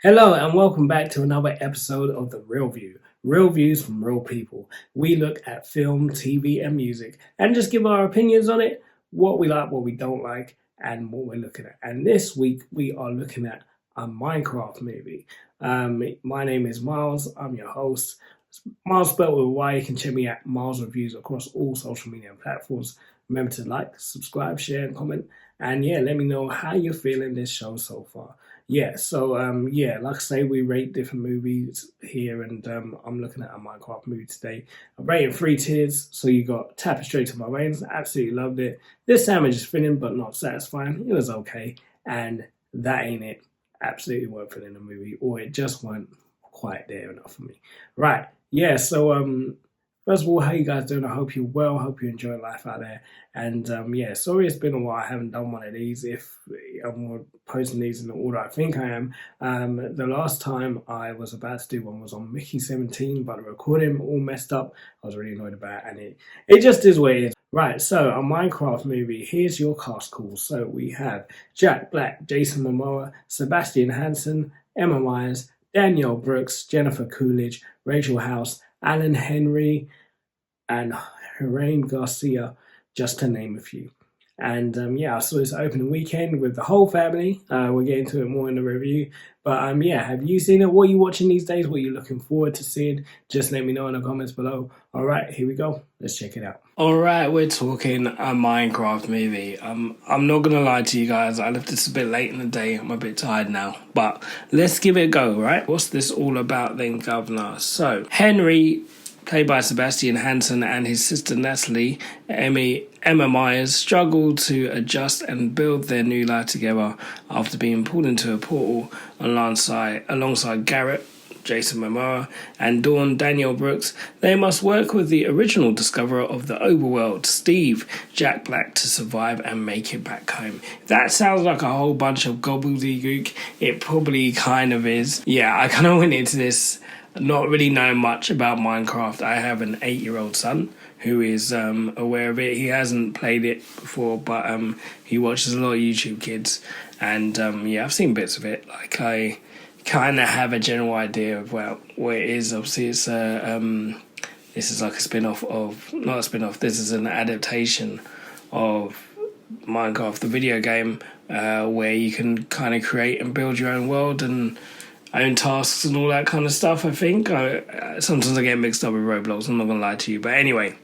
Hello and welcome back to another episode of The Real View. Real views from real people. We look at film, TV and music and just give our opinions on it, what we like, what we don't like, and what we're looking at. And this week we are looking at a Minecraft movie. My name is Miles. I'm your host. Miles spelled with a Y. You can check me at Miles Reviews across all social media platforms. Remember to like, subscribe, share and comment. And let me know how you're feeling this show so far. Like I say, we rate different movies here, and I'm looking at a Minecraft movie today. I'm rating 3 tiers, so you got Tap It Straight to My Veins, absolutely loved it. This sandwich is filling but not satisfying, it was okay, and That Ain't It, absolutely weren't filling the movie, or it just weren't quite there enough for me. Right, first of all, how you guys doing? I hope you're well. Hope you're enjoying life out there. And sorry it's been a while. I haven't done one of these. If I'm posting these in the order I think I am. The last time I was about to do one was on Mickey 17, but the recording all messed up. I was really annoyed about it, and it just is what it is. Right, so a Minecraft movie. Here's your cast call. So we have Jack Black, Jason Momoa, Sebastian Hansen, Emma Myers, Danielle Brooks, Jennifer Coolidge, Rachel House, Allan Henry, and Hiram Garcia, just to name a few. And I saw this opening weekend with the whole family. We'll get into it more in the review. But have you seen it? What are you watching these days? What are you looking forward to seeing? Just let me know in the comments below. All right, here we go. Let's check it out. All right, we're talking a Minecraft movie. I'm not going to lie to you guys. I left this a bit late in the day. I'm a bit tired now. But let's give it a go, right? What's this all about then, Governor? So, Henry, played by Sebastian Hansen, and his sister Natalie, Emma Myers, struggle to adjust and build their new life together after being pulled into a portal alongside Garrett, Jason Momoa, and Dawn, Danielle Brooks. They must work with the original discoverer of the overworld, Steve, Jack Black, to survive and make it back home. That sounds like a whole bunch of gobbledygook. It probably kind of is. Yeah, I kind of went into this not really knowing much about Minecraft. I have an 8-year-old son who is aware of it. He hasn't played it before, but he watches a lot of YouTube kids. And I've seen bits of it. Like, I kind of have a general idea of what it is. Obviously, it's this is like a spin-off of... Not a spin-off, this is an adaptation of Minecraft, the video game, where you can kind of create and build your own world and own tasks and all that kind of stuff, I think. Sometimes I get mixed up with Roblox, I'm not going to lie to you. But anyway,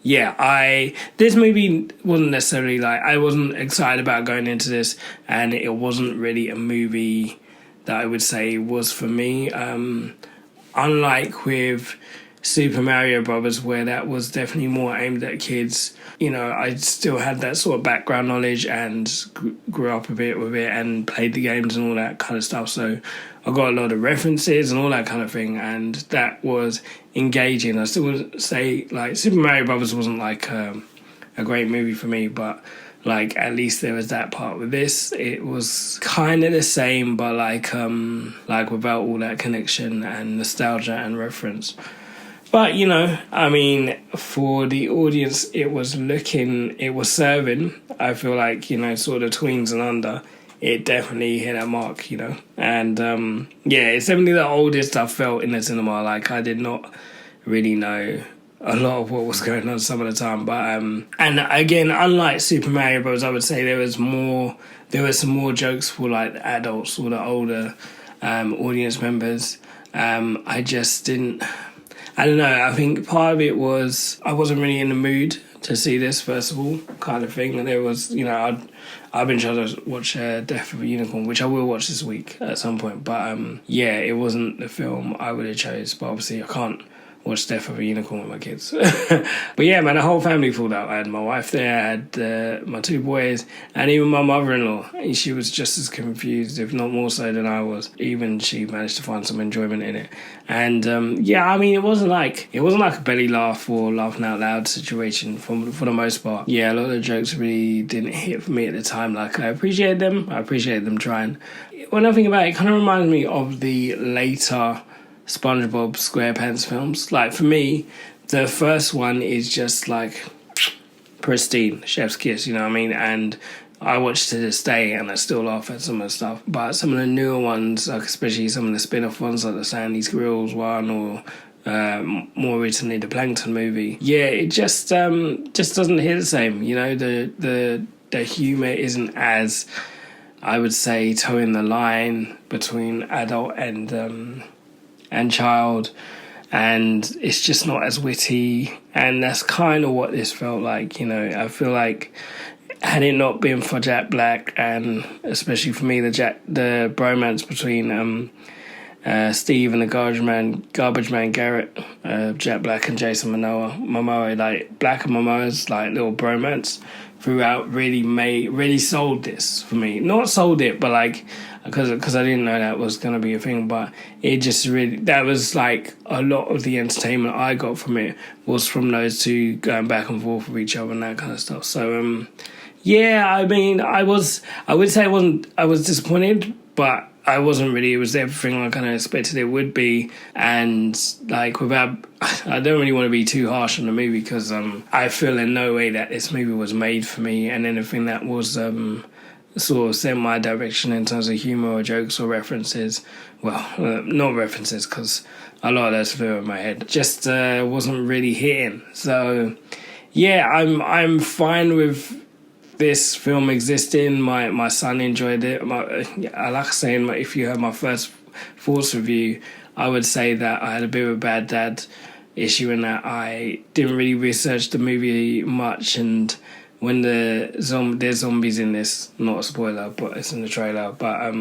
this movie wasn't necessarily I wasn't excited about going into this, and it wasn't really a movie that I would say was for me. Unlike with Super Mario Brothers, where that was definitely more aimed at kids, I still had that sort of background knowledge and grew up a bit with it and played the games and all that kind of stuff. So I got a lot of references and all that kind of thing, and that was engaging. I still would say Super Mario Brothers wasn't a great movie for me, but at least there was that part. With this, it was kind of the same, but without all that connection and nostalgia and reference. But, for the audience, it was serving. I feel like, sort of tweens and under, it definitely hit that mark, And, it's definitely the oldest I felt in the cinema. I did not really know a lot of what was going on some of the time. But, and again, unlike Super Mario Bros., I would say there were some more jokes for, the adults or the older audience members. I just didn't... I don't know, I think part of it was I wasn't really in the mood to see this, first of all, kind of thing. And there was, I've been trying to watch Death of a Unicorn, which I will watch this week at some point. But, it wasn't the film I would have chose. But obviously I can't watch Death of a Unicorn with my kids. But yeah, man, the whole family pulled out. I had my wife there, I had my 2 boys, and even my mother-in-law. And she was just as confused, if not more so than I was. Even she managed to find some enjoyment in it. And it wasn't like a belly laugh or laughing out loud situation for the most part. Yeah, a lot of the jokes really didn't hit for me at the time. I appreciated them trying. When I think about it, it kind of reminds me of the later SpongeBob SquarePants films. For me, the first one is just pristine, chef's kiss, you know what I mean? And I watch to this day and I still laugh at some of the stuff. But some of the newer ones, like especially some of the spin-off ones like the Sandy's Grills one or more recently the Plankton movie, it just doesn't hit the same. You know, the humour isn't as, I would say, towing the line between adult and child, and it's just not as witty, and that's kind of what this felt like. You know, I feel like had it not been for Jack Black, and especially for me the bromance between Steve and the garbage man Garrett, Jack Black and Jason Momoa, like Black and Momoa's like little bromance throughout really sold this for me. Not sold it, but like because I didn't know that was going to be a thing, but it just really, that was like a lot of the entertainment I got from it was from those two going back and forth with each other and that kind of stuff. So I mean, I was disappointed, but I wasn't really. It was everything I kind of expected it would be, and like I don't really want to be too harsh on the movie because I feel in no way that this movie was made for me, and anything that was sort of sent my direction in terms of humour or jokes or references, not references because a lot of those flew in my head, just wasn't really hitting. So I'm fine with this film existing. My son enjoyed it. Like I say, if you heard my first thoughts review, I would say that I had a bit of a bad dad issue in that I didn't really research the movie much, and when there's zombies in this, not a spoiler, but it's in the trailer, but I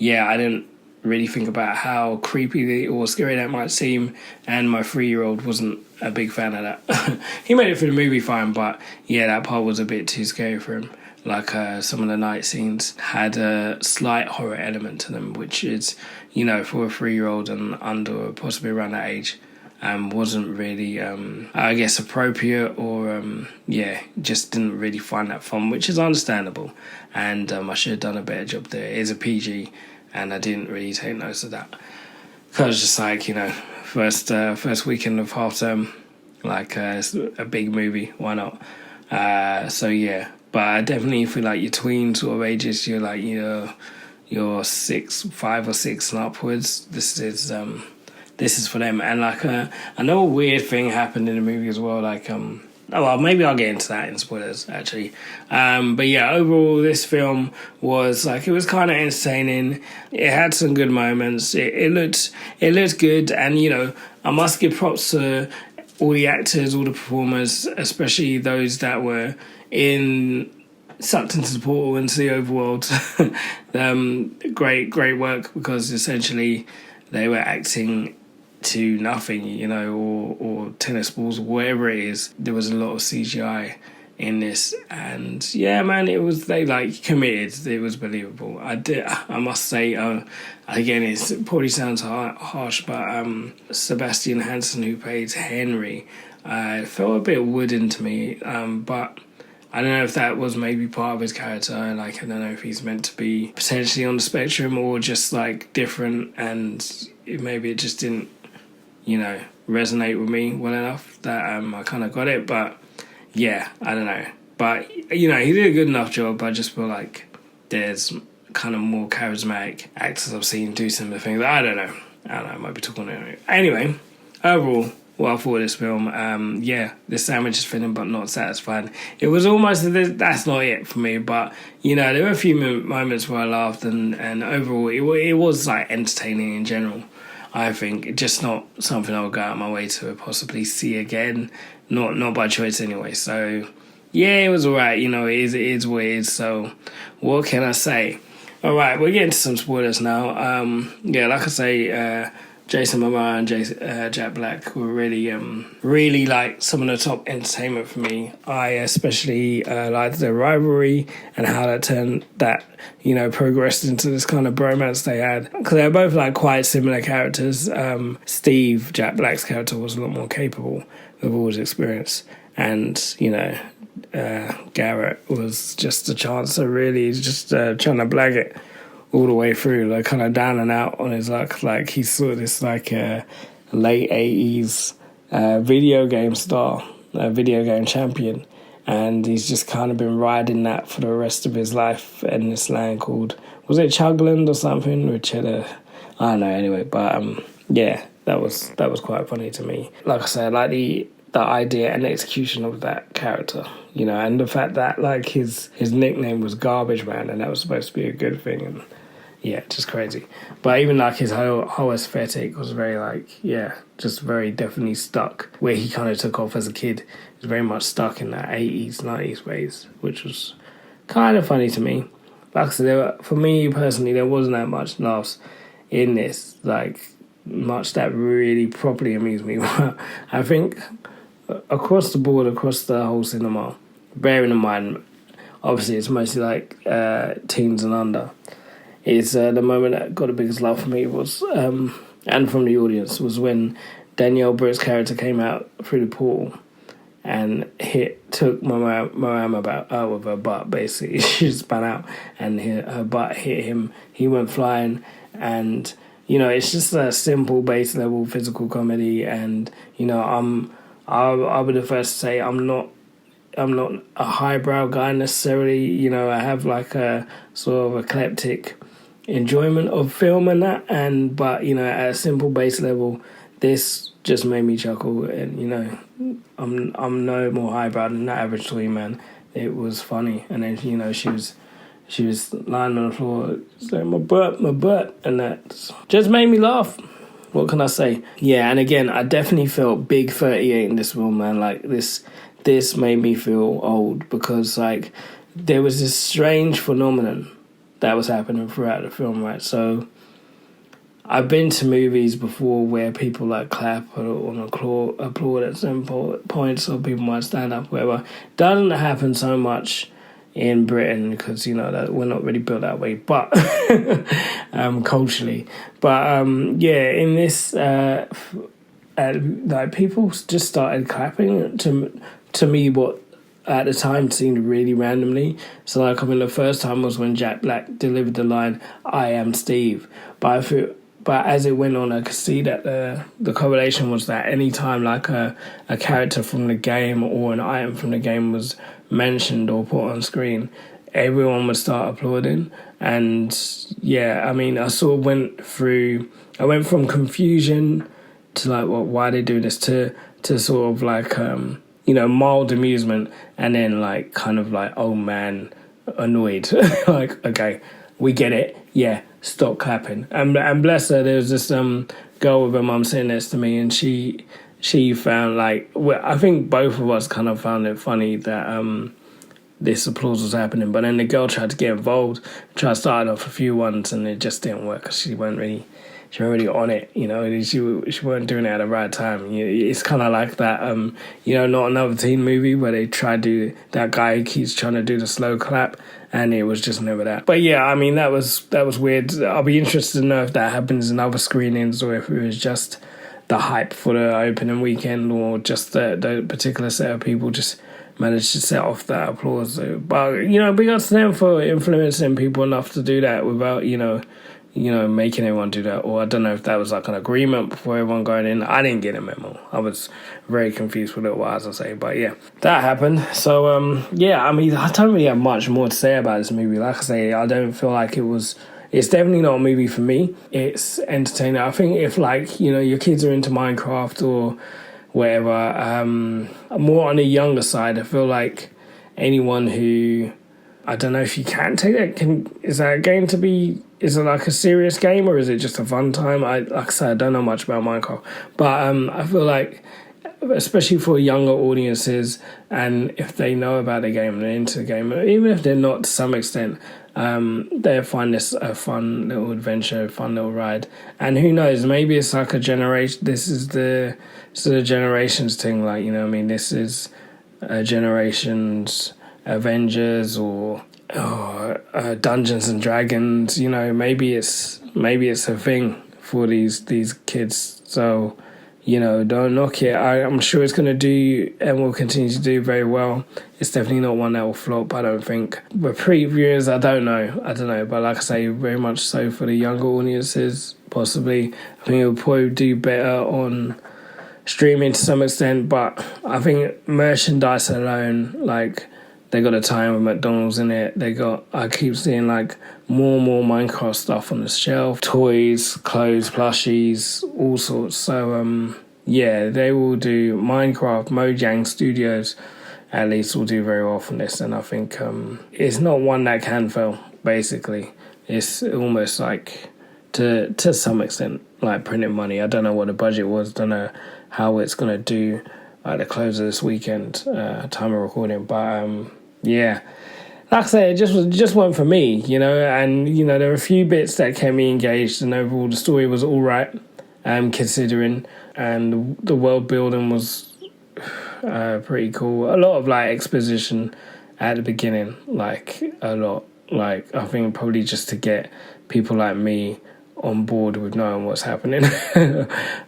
didn't really think about how creepy or scary that might seem, and my 3-year-old wasn't a big fan of that. He made it through the movie fine, but that part was a bit too scary for him. Like some of the night scenes had a slight horror element to them, which is, for a 3-year-old and under, possibly around that age, wasn't really, I guess, appropriate, or just didn't really find that fun, which is understandable, and I should have done a better job there. It is a PG, and I didn't really take notice of that, because I was just like, first weekend of half term, like it's a big movie, why not? But I definitely feel like your tween sort of ages, you're like you're 5 or 6 and upwards. This is for them. And like I know a weird thing happened in the movie as well. Like maybe I'll get into that in spoilers actually. But overall this film was like, it was kind of entertaining. It had some good moments. It looked good, and I must give props to all the actors, all the performers, especially those that were sucked into the portal, into the overworld. Great work, because essentially they were acting to nothing, or tennis balls or whatever it is. There was a lot of CGI in this, and they like committed. It was believable. I must say, again, it probably sounds harsh, but Sebastian Hansen, who played Henry, felt a bit wooden to me, but I don't know if that was maybe part of his character. Like, I don't know if he's meant to be potentially on the spectrum or just like different, and maybe it just didn't resonate with me well enough that I kind of got it. But I don't know, but he did a good enough job. I just feel like there's kind of more charismatic actors I've seen do similar things. I don't know, I might be talking anyway. Overall, what I thought of this film, this sandwich is filling but not satisfied. It was almost, that's not it for me, but there were a few moments where I laughed, and overall it was like entertaining in general. I think just not something I would go out of my way to possibly see again, not by choice anyway. So it was alright. It is what it is. So what can I say? All right, we're getting to some spoilers now. Like I say, Jason Momoa and Jack Black were really like some of the top entertainment for me. I especially liked their rivalry and how that progressed into this kind of bromance they had, because they're both like quite similar characters. Steve, Jack Black's character, was a lot more capable with all his experience, and Garrett was just a chancer, really, just trying to blag it all the way through, like kind of down and out on his luck. Like he's sort of this like late 80s video game star, video game champion, and he's just kind of been riding that for the rest of his life in this land called, was it Chugland or something, which had I don't know, anyway, but yeah, that was quite funny to me. Like I said, like the idea and execution of that character, you know, and the fact that like his nickname was Garbage Man, and that was supposed to be a good thing, and yeah, just crazy. But even like his whole aesthetic was very like, yeah, just very definitely stuck where he kind of took off as a kid. He was very much stuck in that 80s, 90s ways, which was kind of funny to me. Like I said, for me personally, there wasn't that much laughs in this, like much that really properly amused me. I think across the board, across the whole cinema, bearing in mind, obviously it's mostly like teens and under, is the moment that got the biggest laugh for me was, and from the audience, was when Danielle Brooks' character came out through the portal and took Momoa out with her butt, basically. She just spun out and her butt hit him. He went flying, and, you know, it's just a simple base level physical comedy, and, you know, I'll be the first to say I'm not a highbrow guy necessarily. You know, I have like a sort of eclectic enjoyment of film and that, but you know, at a simple base level, this just made me chuckle, and you know, I'm no more highbrow than that average toy man. It was funny, and then you know, she was lying on the floor saying my butt, and that just made me laugh. What can I say? Yeah, and again, I definitely felt big 38 in this film, man. Like this made me feel old, because like there was this strange phenomenon that was happening throughout the film, right? So I've been to movies before where people like clap or applaud at some points, or people might stand up, whatever. Doesn't happen so much in Britain because, you know, that we're not really built that way, but culturally. But yeah, in this, like people just started clapping to me, what at the time seemed really randomly. So like, I mean, the first time was when Jack Black delivered the line, "I am Steve," but as it went on, I could see that the correlation was that any time like a character from the game or an item from the game was mentioned or put on screen, everyone would start applauding. And yeah, I mean, I went from confusion to like, well, why are they doing this, to sort of like you know, mild amusement, and then like kind of like, oh man, annoyed. Like, okay, we get it, yeah, stop clapping. And bless her, there was this girl with her mum sitting next to me, and she found like, well, I think both of us kind of found it funny that this applause was happening, but then the girl tried to get involved, tried starting off a few ones, and it just didn't work because she wasn't really on it, you know. She weren't doing it at the right time. It's kind of like that, you know, Not Another Teen movie where they try to do, that guy who keeps trying to do the slow clap, and it was just never that. But yeah, I mean, that was weird. I'll be interested to know if that happens in other screenings, or if it was just the hype for the opening weekend, or just the particular set of people just managed to set off that applause. But, you know, big ups to them for influencing people enough to do that without, you know, making everyone do that. Or I don't know if that was like an agreement before everyone going in. I didn't get a memo. I was very confused for a little while, as I say. But yeah, that happened. So, yeah, I mean, I don't really have much more to say about this movie. Like I say, I don't feel like it's definitely not a movie for me. It's entertaining. I think if, like, you know, your kids are into Minecraft or whatever, more on the younger side, I feel like anyone who, I don't know if you can take that, is that a game to be, is it like a serious game, or is it just a fun time? Like I said, I don't know much about Minecraft, but I feel like, especially for younger audiences, and if they know about the game and they're into the game, even if they're not to some extent, they'll find this a fun little adventure, a fun little ride. And who knows, maybe it's like a generation, this is the generations thing, like, you know what I mean, this is a generation's Avengers or Dungeons and Dragons, you know, maybe it's a thing for these kids. So, you know, don't knock it. I'm sure it's going to do and will continue to do very well. It's definitely not one that will flop, I don't think. But previewers, I don't know. But like I say, very much so for the younger audiences, possibly. I think it will probably do better on streaming to some extent, but I think merchandise alone, like, they got a tie-in with McDonald's in it. I keep seeing like more and more Minecraft stuff on the shelf, toys, clothes, plushies, all sorts. So yeah, they will do Minecraft. Mojang Studios, at least, will do very well from this, and I think it's not one that can fail. Basically, it's almost like to some extent like printing money. I don't know what the budget was. Don't know how it's gonna do at the close of this weekend, time of recording, but yeah, like I said, it just wasn't for me, you know. And you know, there were a few bits that kept me engaged, and overall the story was all right, considering, and the world building was pretty cool. A lot of like exposition at the beginning, like a lot. Like, I think probably just to get people like me on board with knowing what's happening.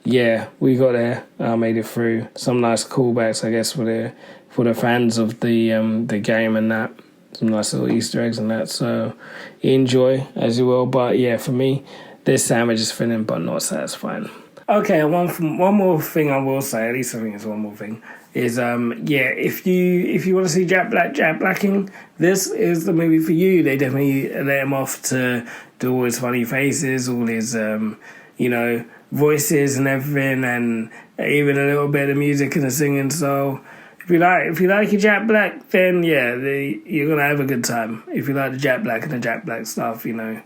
Yeah, we got there. I made it through. Some nice callbacks, I guess, for the fans of the game and that. Some nice little Easter eggs and that. So enjoy as you will. But yeah, for me, this sandwich is filling but not satisfying. Okay, one more thing I will say, at least I think it's one more thing, is yeah, if you want to see Jack Blacking, this is the movie for you. They definitely let him off to do all his funny faces, all his you know, voices and everything, and even a little bit of music and the singing. So if you like your Jack Black, then yeah, you're gonna have a good time. If you like the Jack Black and the Jack Black stuff, you know,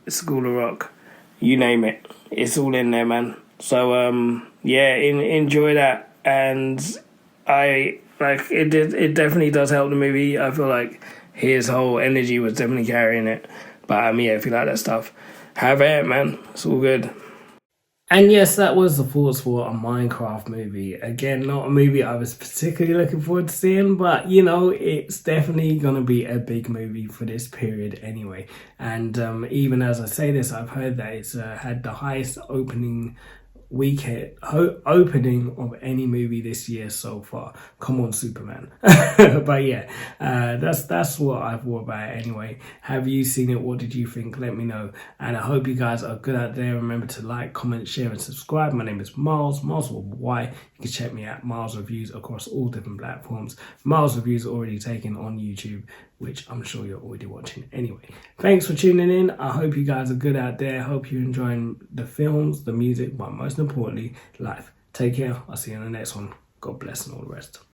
School of Rock, you name it, it's all in there, man. So yeah, enjoy that, and I like it. It definitely does help the movie. I feel like his whole energy was definitely carrying it. But yeah, if you like that stuff, have it, man. It's all good. And yes, that was the thoughts for a Minecraft movie. Again, not a movie I was particularly looking forward to seeing, but you know, it's definitely going to be a big movie for this period anyway. And even as I say this, I've heard that it's had the highest opening of any movie this year so far. Come on, Superman. But yeah, that's what I thought about it anyway. Have you seen it? What did you think? Let me know. And I hope you guys are good out there. Remember to like, comment, share, and subscribe. My name is Miles with Y. You can check me out, Miles Reviews, across all different platforms. Miles Reviews already taken on YouTube, which I'm sure you're already watching anyway. Thanks for tuning in. I hope you guys are good out there. Hope you're enjoying the films, the music, but most importantly, life. Take care. I'll see you in the next one. God bless and all the rest.